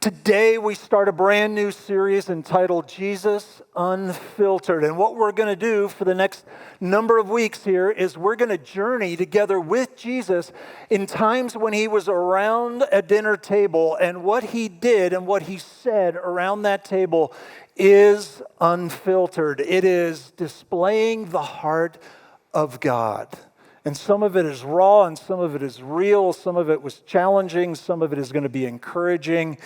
Today we start a brand new series entitled Jesus Unfiltered. And what we're going to do for the next number of weeks here is we're going to journey together with Jesus in times when he was around a dinner table, and what he did and what he said around that table is unfiltered. It is displaying the heart of God. And some of it is raw and some of it is real. Some of it was challenging. Some of it is going to be encouraging.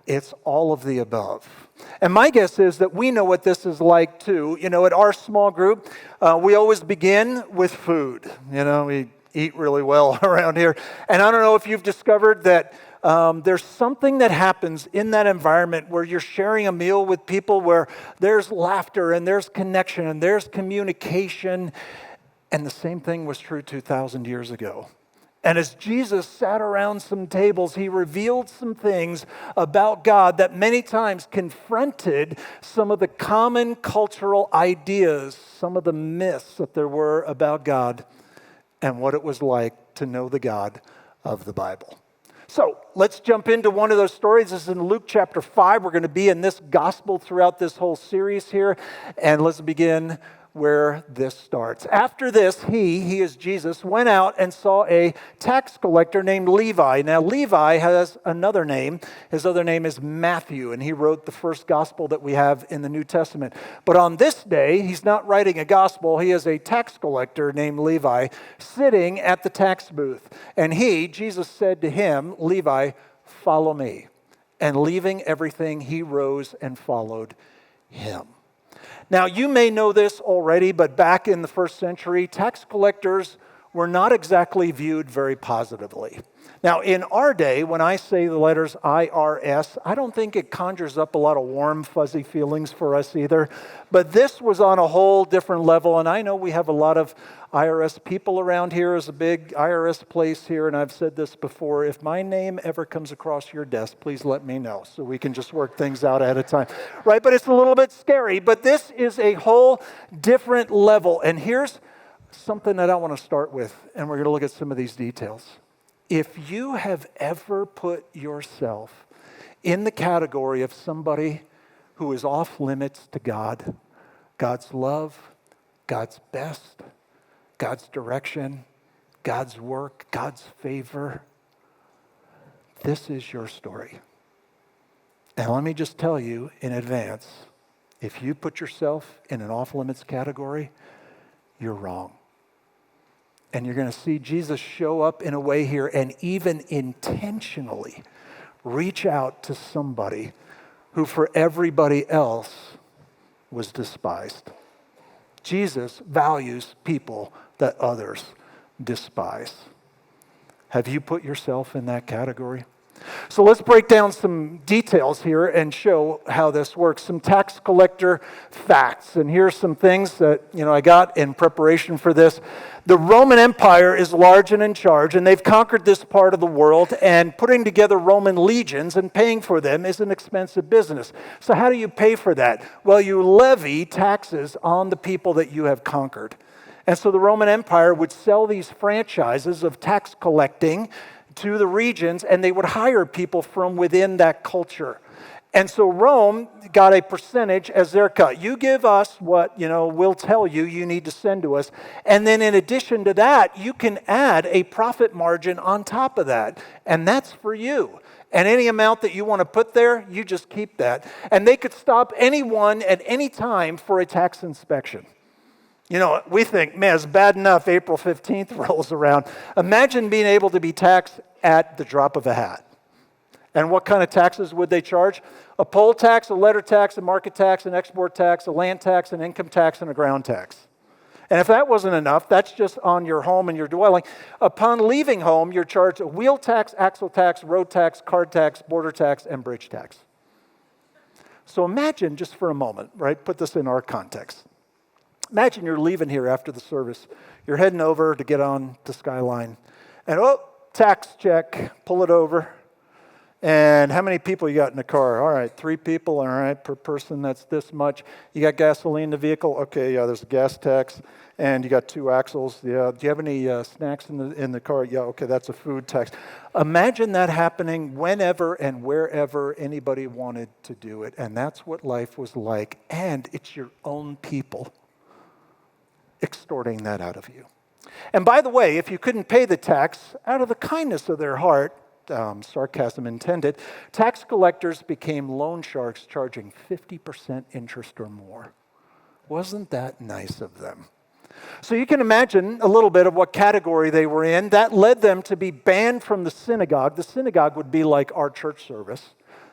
It's all of the above. And my guess is that we know what this is like too. You know, at our small group, we always begin with food. You know, we eat really well around here. And I don't know if you've discovered that there's something that happens in that environment where you're sharing a meal with people where there's laughter and there's connection and there's communication. And the same thing was true 2,000 years ago. And as Jesus sat around some tables, he revealed some things about God that many times confronted some of the common cultural ideas, some of the myths that there were about God and what it was like to know the God of the Bible. So let's jump into one of those stories. This is in Luke chapter 5. We're going to be in this gospel throughout this whole series here. And let's begin where this starts. After this, he is Jesus, went out and saw a tax collector named Levi. Now, Levi has another name. His other name is Matthew, and he wrote the first gospel that we have in the New Testament. But on this day, he's not writing a gospel. He is a tax collector named Levi sitting at the tax booth. And Jesus said to him, Levi, follow me. And leaving everything, he rose and followed him. Now, you may know this already, but back in the first century, tax collectors were not exactly viewed very positively. Now, in our day, when I say the letters IRS, I don't think it conjures up a lot of warm, fuzzy feelings for us either. But this was on a whole different level, and I know we have a lot of IRS people around here. Is a big IRS place here, and I've said this before. If my name ever comes across your desk, please let me know so we can just work things out ahead of time. Right? But it's a little bit scary. But this is a whole different level. And here's something that I want to start with, and we're going to look at some of these details. If you have ever put yourself in the category of somebody who is off limits to God, God's love, God's best, God's direction, God's work, God's favor, this is your story. And let me just tell you in advance, if you put yourself in an off-limits category, you're wrong. And you're going to see Jesus show up in a way here and even intentionally reach out to somebody who for everybody else was despised. Jesus values people that others despise. Have you put yourself in that category? So let's break down some details here and show how this works. Some tax collector facts. And here's some things that I got in preparation for this. The Roman Empire is large and in charge, and they've conquered this part of the world, and putting together Roman legions and paying for them is an expensive business. So how do you pay for that? Well, you levy taxes on the people that you have conquered. And so the Roman Empire would sell these franchises of tax collecting to the regions, and they would hire people from within that culture. And so Rome got a percentage as their cut. You give us what, we'll tell you need to send to us. And then in addition to that, you can add a profit margin on top of that. And that's for you. And any amount that you want to put there, you just keep that. And they could stop anyone at any time for a tax inspection. We think, man, it's bad enough April 15th rolls around. Imagine being able to be taxed at the drop of a hat. And what kind of taxes would they charge? A poll tax, a letter tax, a market tax, an export tax, a land tax, an income tax, and a ground tax. And if that wasn't enough, that's just on your home and your dwelling. Upon leaving home, you're charged a wheel tax, axle tax, road tax, card tax, border tax, and bridge tax. So imagine just for a moment, right? Put this in our context. Imagine you're leaving here after the service. You're heading over to get on to Skyline. And tax check, pull it over. And how many people you got in the car? All right, 3 people. All right, per person, that's this much. You got gasoline in the vehicle? Okay, yeah, there's a gas tax. And you got 2 axles. Yeah. Do you have any snacks in the car? Yeah, okay, that's a food tax. Imagine that happening whenever and wherever anybody wanted to do it. And that's what life was like. And it's your own people extorting that out of you. And by the way, if you couldn't pay the tax, out of the kindness of their heart, sarcasm intended, tax collectors became loan sharks charging 50% interest or more. Wasn't that nice of them? So you can imagine a little bit of what category they were in. That led them to be banned from the synagogue. The synagogue would be like our church service.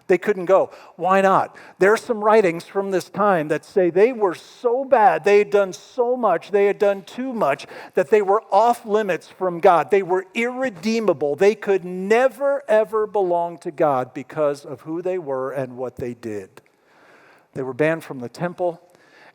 They couldn't go. Why not? There are some writings from this time that say they were so bad, they had done so much, they had done too much, that they were off limits from God. They were irredeemable. They could never, ever belong to God because of who they were and what they did. They were banned from the temple.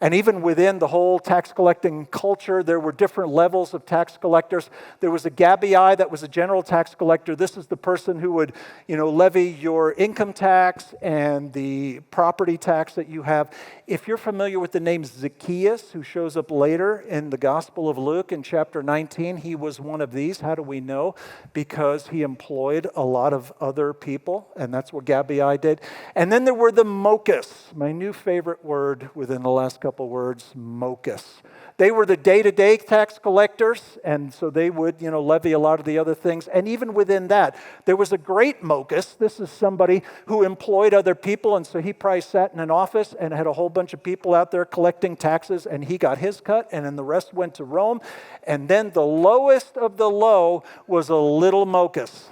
And even within the whole tax collecting culture, there were different levels of tax collectors. There was a Gabai that was a general tax collector. This is the person who would, levy your income tax and the property tax that you have. If you're familiar with the name Zacchaeus, who shows up later in the Gospel of Luke in chapter 19, he was one of these. How do we know? Because he employed a lot of other people, and that's what Gabai did. And then there were the Mochus, my new favorite word within the last couple words, Mochus. They were the day-to-day tax collectors, and so they would, levy a lot of the other things. And even within that, there was a great Mochus. This is somebody who employed other people, and so he probably sat in an office and had a whole bunch of people out there collecting taxes, and he got his cut, and then the rest went to Rome. And then the lowest of the low was a little Mochus.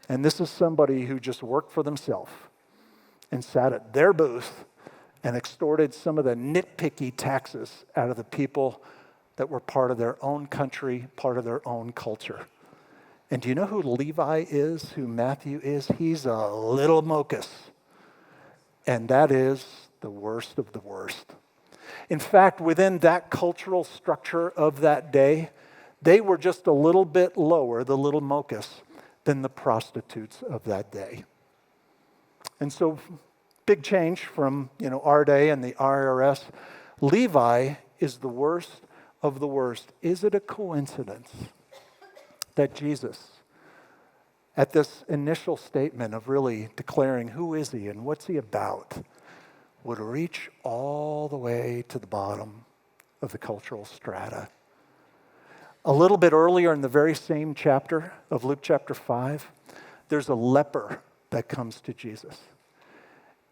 And this is somebody who just worked for themselves and sat at their booth and extorted some of the nitpicky taxes out of the people that were part of their own country, part of their own culture. And do you know who Levi is, who Matthew is? He's a little Mochus. And that is the worst of the worst. In fact, within that cultural structure of that day, they were just a little bit lower, the little Mochus, than the prostitutes of that day. And so, big change from, our day and the IRS. Levi is the worst of the worst. Is it a coincidence that Jesus, at this initial statement of really declaring who is he and what's he about, would reach all the way to the bottom of the cultural strata? A little bit earlier in the very same chapter of Luke chapter 5, there's a leper that comes to Jesus.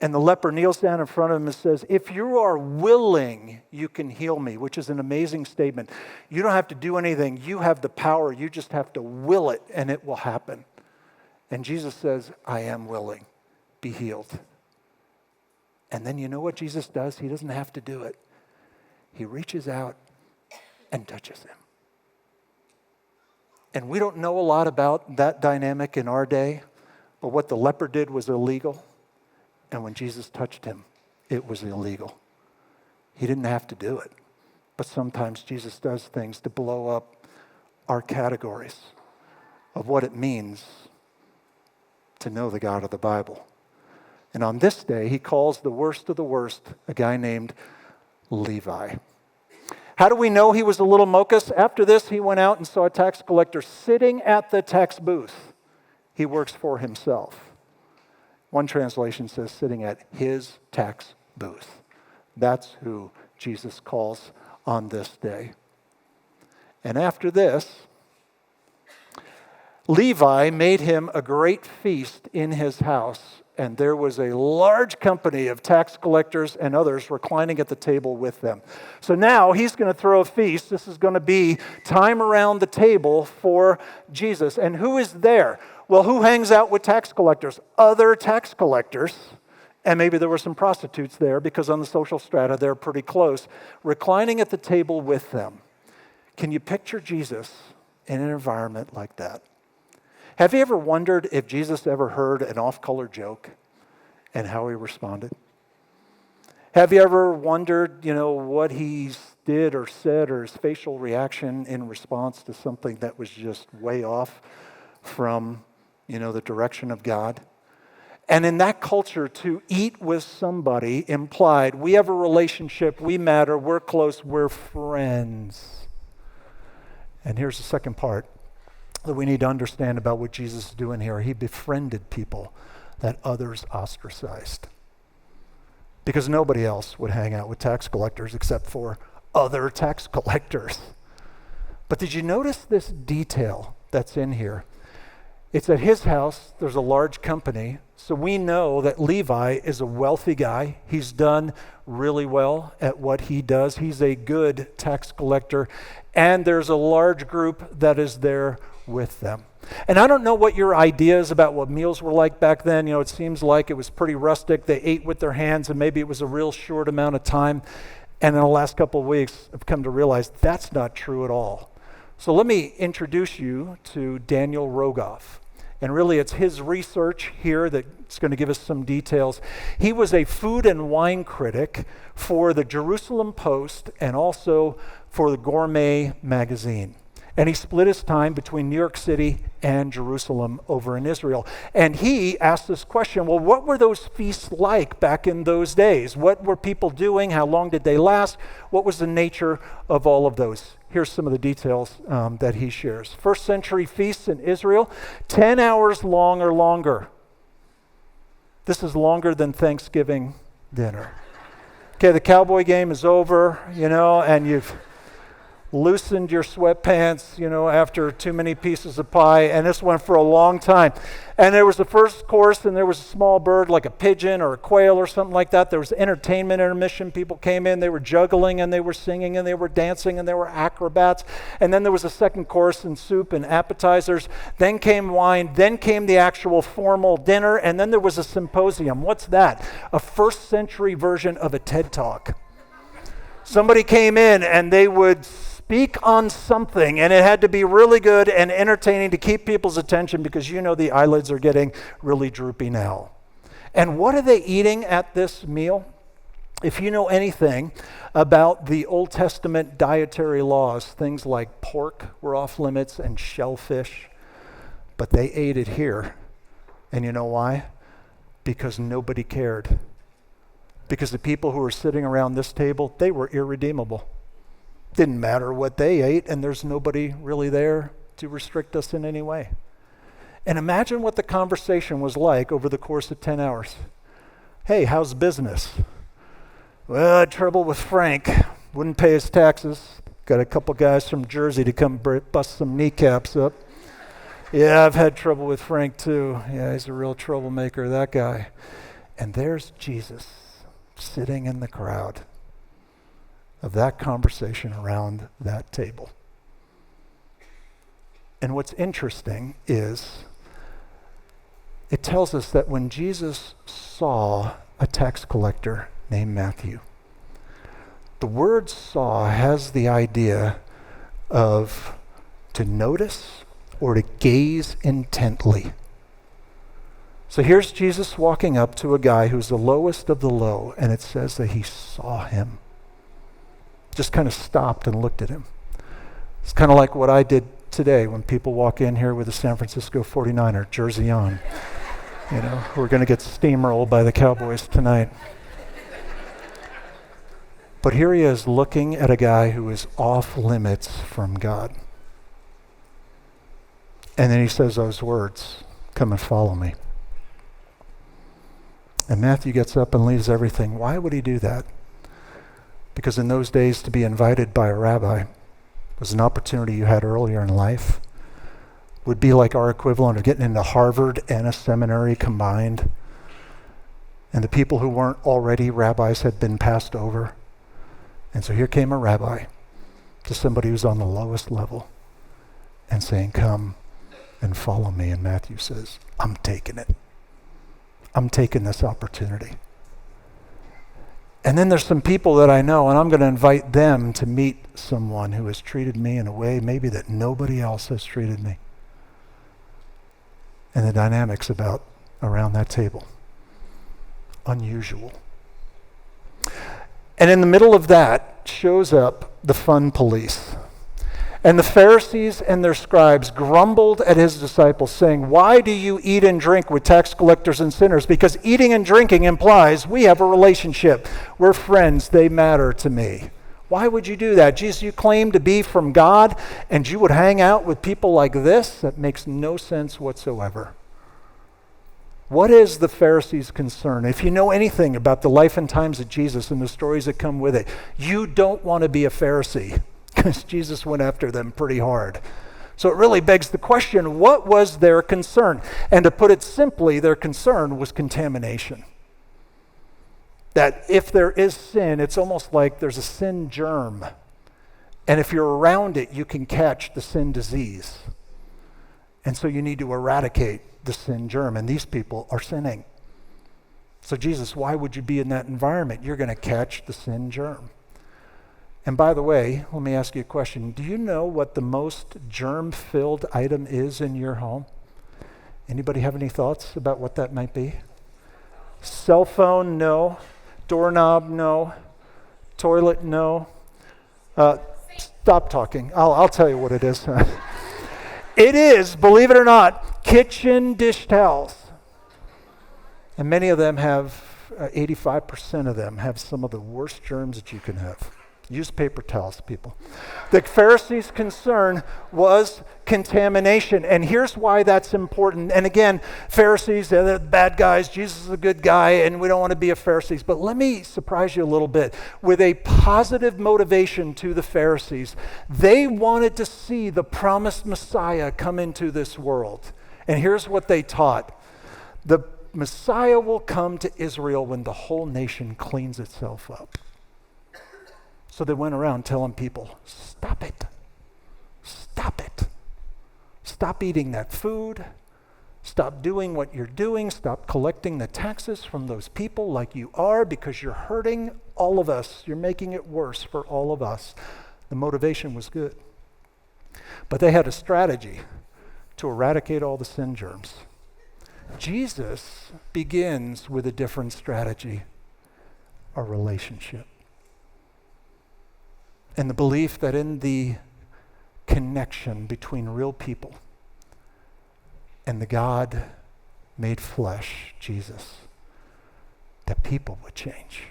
And the leper kneels down in front of him and says, if you are willing, you can heal me, which is an amazing statement. You don't have to do anything. You have the power. You just have to will it, and it will happen. And Jesus says, I am willing. Be healed. And then you know what Jesus does? He doesn't have to do it. He reaches out and touches him. And we don't know a lot about that dynamic in our day, but what the leper did was illegal. And when Jesus touched him, it was illegal. He didn't have to do it. But sometimes Jesus does things to blow up our categories of what it means to know the God of the Bible. And on this day, he calls the worst of the worst a guy named Levi. How do we know he was a little Mochus? After this, he went out and saw a tax collector sitting at the tax booth. He works for himself. One translation says sitting at his tax booth. That's who Jesus calls on this day. And after this, Levi made him a great feast in his house, and there was a large company of tax collectors and others reclining at the table with them. So now he's going to throw a feast. This is going to be time around the table for Jesus. And who is there? Well, who hangs out with tax collectors? Other tax collectors. And maybe there were some prostitutes there because on the social strata they're pretty close, reclining at the table with them. Can you picture Jesus in an environment like that? Have you ever wondered if Jesus ever heard an off-color joke and how he responded? Have you ever wondered, what he did or said or his facial reaction in response to something that was just way off from, the direction of God? And in that culture, to eat with somebody implied we have a relationship, we matter, we're close, we're friends. And here's the second part that we need to understand about what Jesus is doing here. He befriended people that others ostracized. Because nobody else would hang out with tax collectors except for other tax collectors. But did you notice this detail that's in here? It's at his house, there's a large company, so we know that Levi is a wealthy guy. He's done really well at what he does. He's a good tax collector, and there's a large group that is there with them. And I don't know what your ideas about what meals were like back then. It seems like it was pretty rustic. They ate with their hands, and maybe it was a real short amount of time. And in the last couple of weeks, I've come to realize that's not true at all. So let me introduce you to Daniel Rogoff. And really, it's his research here that's going to give us some details. He was a food and wine critic for the Jerusalem Post and also for the Gourmet magazine. And he split his time between New York City and Jerusalem over in Israel. And he asked this question, well, what were those feasts like back in those days? What were people doing? How long did they last? What was the nature of all of those? Here's some of the details that he shares. First century feasts in Israel, 10 hours long or longer. This is longer than Thanksgiving dinner. Okay, the cowboy game is over, and you've loosened your sweatpants, after too many pieces of pie, and this went for a long time. And there was the first course, and there was a small bird like a pigeon or a quail or something like that. There was entertainment intermission. People came in, they were juggling, and they were singing, and they were dancing, and they were acrobats. And then there was a second course and soup and appetizers. Then came wine. Then came the actual formal dinner, and then there was a symposium. What's that? A first century version of a TED Talk. Somebody came in, and they would speak on something, and it had to be really good and entertaining to keep people's attention because the eyelids are getting really droopy now. And what are they eating at this meal? If you know anything about the Old Testament dietary laws, things like pork were off limits and shellfish, but they ate it here. And you know why? Because nobody cared. Because the people who were sitting around this table, they were irredeemable. Didn't matter what they ate, and there's nobody really there to restrict us in any way. And imagine what the conversation was like over the course of 10 hours. Hey, how's business? Well, I had trouble with Frank. Wouldn't pay his taxes. Got a couple guys from Jersey to come bust some kneecaps up. Yeah, I've had trouble with Frank too. Yeah, he's a real troublemaker, that guy. And there's Jesus sitting in the crowd of that conversation around that table. And what's interesting is it tells us that when Jesus saw a tax collector named Matthew, the word saw has the idea of to notice or to gaze intently. So here's Jesus walking up to a guy who's the lowest of the low, and it says that he saw him. Just kind of stopped and looked at him. It's kind of like what I did today when people walk in here with a San Francisco 49er jersey on. We're going to get steamrolled by the Cowboys tonight. But here he is looking at a guy who is off limits from God. And then he says those words, "Come and follow me." And Matthew gets up and leaves everything. Why would he do that? Because in those days, to be invited by a rabbi was an opportunity you had earlier in life. Would be like our equivalent of getting into Harvard and a seminary combined. And the people who weren't already rabbis had been passed over. And so here came a rabbi to somebody who's on the lowest level and saying, "Come and follow me." And Matthew says, "I'm taking it. I'm taking this opportunity." And then there's some people that I know, and I'm going to invite them to meet someone who has treated me in a way maybe that nobody else has treated me. And the dynamics around that table. Unusual. And in the middle of that shows up the fun police. And the Pharisees and their scribes grumbled at his disciples, saying, "Why do you eat and drink with tax collectors and sinners?" Because eating and drinking implies we have a relationship. We're friends. They matter to me. Why would you do that? Jesus, you claim to be from God, and you would hang out with people like this? That makes no sense whatsoever. What is the Pharisees' concern? If you know anything about the life and times of Jesus and the stories that come with it, you don't want to be a Pharisee, because Jesus went after them pretty hard. So it really begs the question, what was their concern? And to put it simply, their concern was contamination. That if there is sin, it's almost like there's a sin germ. And if you're around it, you can catch the sin disease. And so you need to eradicate the sin germ. And these people are sinning. So Jesus, why would you be in that environment? You're going to catch the sin germ. And by the way, let me ask you a question. Do you know what the most germ-filled item is in your home? Anybody have any thoughts about what that might be? Cell phone, no. Doorknob, no. Toilet, no. Stop talking. I'll tell you what it is. It is, believe it or not, kitchen dish towels. And many of them have, 85% of them have some of the worst germs that you can have. Use paper towels, people. The Pharisees' concern was contamination. And here's why that's important. And again, Pharisees, they're the bad guys. Jesus is a good guy, and we don't want to be a Pharisees. But let me surprise you a little bit. With a positive motivation to the Pharisees, they wanted to see the promised Messiah come into this world. And here's what they taught. The Messiah will come to Israel when the whole nation cleans itself up. So they went around telling people, stop it. Stop it. Stop eating that food. Stop doing what you're doing. Stop collecting the taxes from those people like you are, because you're hurting all of us. You're making it worse for all of us. The motivation was good. But they had a strategy to eradicate all the sin germs. Jesus begins with a different strategy, a relationship. And the belief that in the connection between real people and the God made flesh, Jesus, that people would change.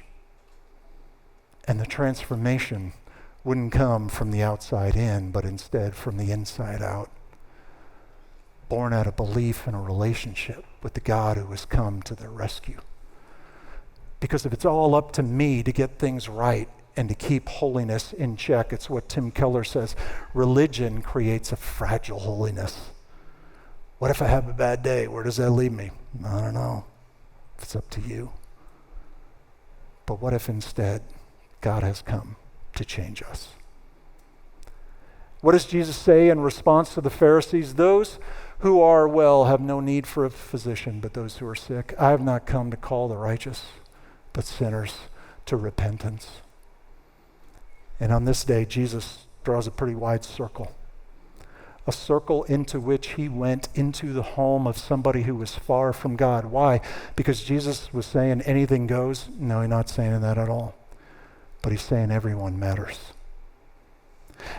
And the transformation wouldn't come from the outside in, but instead from the inside out. Born out of belief in a relationship with the God who has come to their rescue. Because if it's all up to me to get things right and to keep holiness in check, it's what Tim Keller says, religion creates a fragile holiness. What if I have a bad day? Where does that leave me? I don't know. It's up to you. But what if instead God has come to change us? What does Jesus say in response to the Pharisees? Those who are well have no need for a physician, but those who are sick. I have not come to call the righteous, but sinners to repentance. And on this day, Jesus draws a pretty wide circle. A circle into which he went into the home of somebody who was far from God. Why? Because Jesus was saying anything goes? No, he's not saying that at all. But he's saying everyone matters.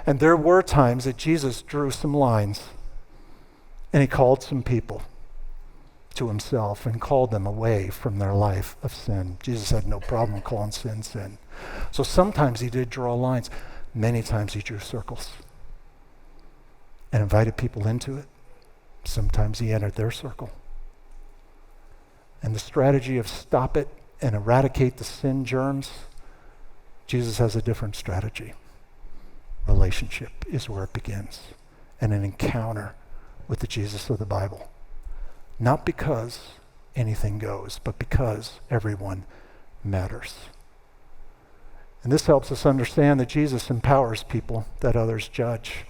And there were times that Jesus drew some lines and he called some people to himself and called them away from their life of sin. Jesus had no problem calling sin, sin. So sometimes he did draw lines. Many times he drew circles and invited people into it. Sometimes he entered their circle. And the strategy of stop it and eradicate the sin germs, Jesus has a different strategy. Relationship is where it begins, and an encounter with the Jesus of the Bible. Not because anything goes, but because everyone matters. And this helps us understand that Jesus empowers people that others judge.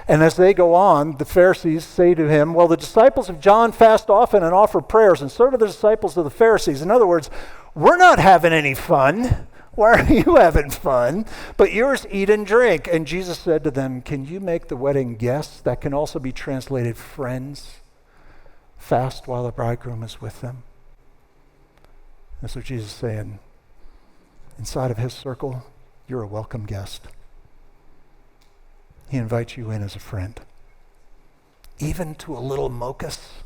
And as they go on, the Pharisees say to him, well, the disciples of John fast often and offer prayers, and so do the disciples of the Pharisees. In other words, we're not having any fun. Why are you having fun? But yours eat and drink. And Jesus said to them, can you make the wedding guests, that can also be translated friends, fast while the bridegroom is with them? That's what Jesus is saying. Inside of his circle, you're a welcome guest. He invites you in as a friend. Even to a little Mocus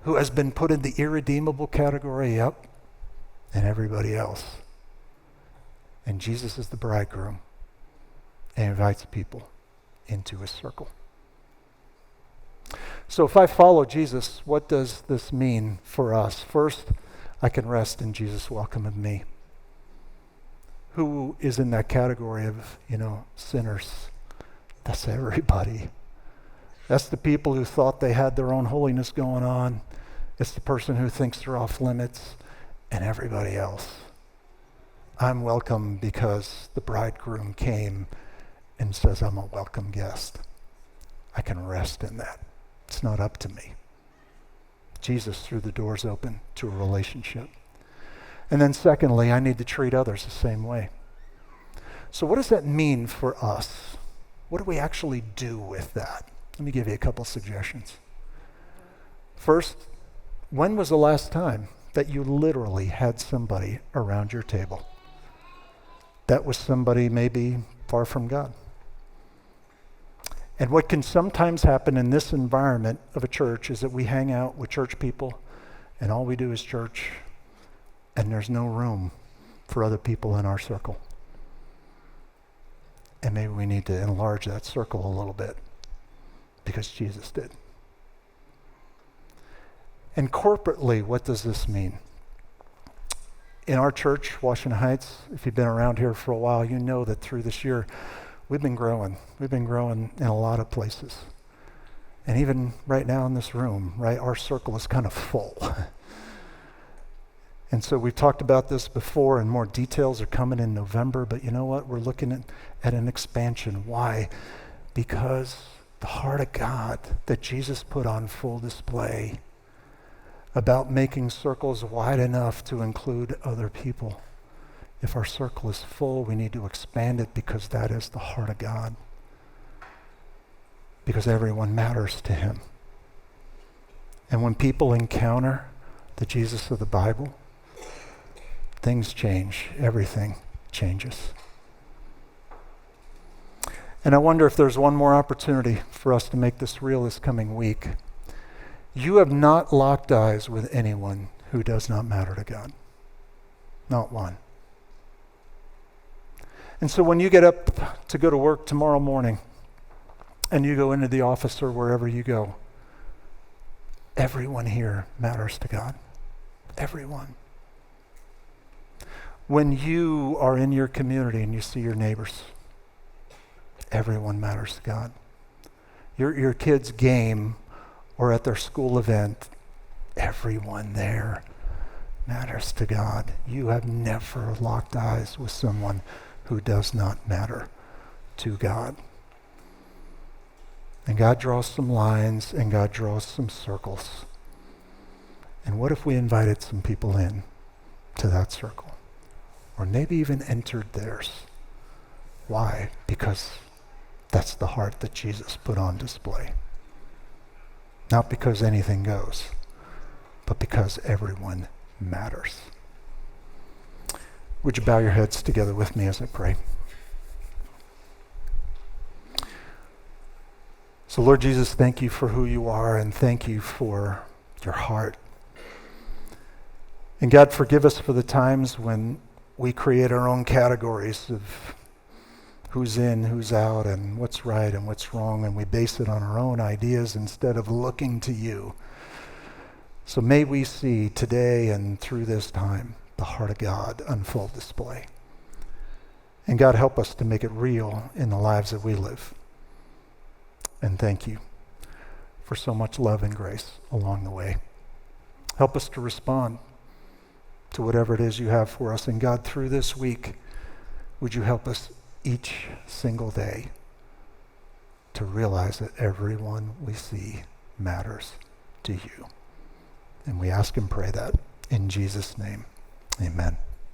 who has been put in the irredeemable category, yep, and everybody else. And Jesus is the bridegroom and invites people into his circle. So if I follow Jesus, what does this mean for us? First, I can rest in Jesus' welcome of me. Who is in that category of, sinners? That's everybody. That's the people who thought they had their own holiness going on. It's the person who thinks they're off limits, and everybody else. I'm welcome because the bridegroom came and says I'm a welcome guest. I can rest in that. It's not up to me. Jesus threw the doors open to a relationship. And then secondly, I need to treat others the same way. So what does that mean for us? What do we actually do with that? Let me give you a couple suggestions. First, when was the last time that you literally had somebody around your table that was somebody maybe far from God? And what can sometimes happen in this environment of a church is that we hang out with church people and all we do is church, and there's no room for other people in our circle. And maybe we need to enlarge that circle a little bit because Jesus did. And corporately, what does this mean? In our church, Washington Heights, if you've been around here for a while, you know that through this year, we've been growing. We've been growing in a lot of places. And even right now in this room, right, our circle is kind of full. And so we've talked about this before, and more details are coming in November, but you know what? We're looking at an expansion. Why? Because the heart of God that Jesus put on full display about making circles wide enough to include other people. If our circle is full, we need to expand it because that is the heart of God. Because everyone matters to him. And when people encounter the Jesus of the Bible, things change. Everything changes. And I wonder if there's one more opportunity for us to make this real this coming week. You have not locked eyes with anyone who does not matter to God. Not one. And so when you get up to go to work tomorrow morning and you go into the office or wherever you go, everyone here matters to God. Everyone. When you are in your community and you see your neighbors, everyone matters to God. Your kids' game or at their school event, everyone there matters to God. You have never locked eyes with someone who does not matter to God. And God draws some lines and God draws some circles. And what if we invited some people in to that circle? Or maybe even entered theirs. Why? Because that's the heart that Jesus put on display. Not because anything goes, but because everyone matters. Would you bow your heads together with me as I pray? So Lord Jesus, thank you for who you are and thank you for your heart. And God, forgive us for the times when we create our own categories of who's in, who's out, and what's right and what's wrong, and we base it on our own ideas instead of looking to you. So may we see today and through this time the heart of God on full display. And God, help us to make it real in the lives that we live. And thank you for so much love and grace along the way. Help us to respond to whatever it is you have for us. And God, through this week, would you help us each single day to realize that everyone we see matters to you. And we ask and pray that in Jesus' name. Amen.